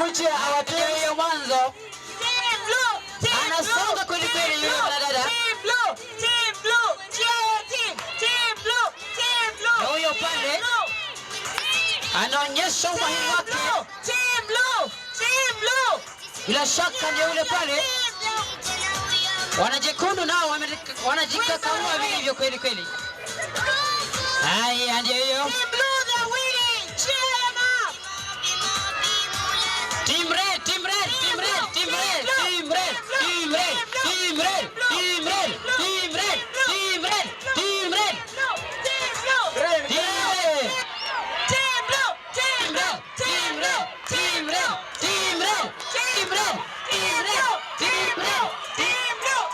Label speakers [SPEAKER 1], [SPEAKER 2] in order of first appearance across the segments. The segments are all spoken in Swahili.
[SPEAKER 1] switch here. Our team
[SPEAKER 2] hiyo mwanzo.
[SPEAKER 1] Team blue.
[SPEAKER 2] Anasonga kweli kweli yule mwanadada.
[SPEAKER 1] Team blue. Team blue. Team. Team blue. Team blue.
[SPEAKER 2] Huyo pale anaonyesha umahiri wake.
[SPEAKER 1] Team blue. Team blue.
[SPEAKER 2] Bila shaka ndio yule pale. Wanajekundu nao wanajikakamua vilivyo kweli kweli. Haya ndio hiyo.
[SPEAKER 1] Team blue they're winning. Cheer them up.
[SPEAKER 2] Team red, team red, team red, team red, team red, team red, team red, team red, team red, team red, team red.
[SPEAKER 1] Team blue.
[SPEAKER 2] Team red.
[SPEAKER 1] Team blue. Team red.
[SPEAKER 2] Team red, team red, team red, team red, team red, team red,
[SPEAKER 1] Team blue.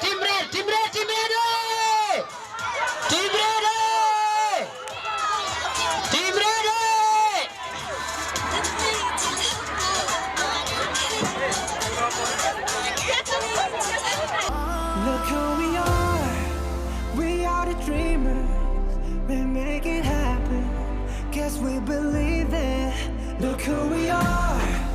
[SPEAKER 2] team red, team red, team red, team red, team red.
[SPEAKER 3] Look who we are the dreamers, we make it happen, guess we believe it. Look who we are.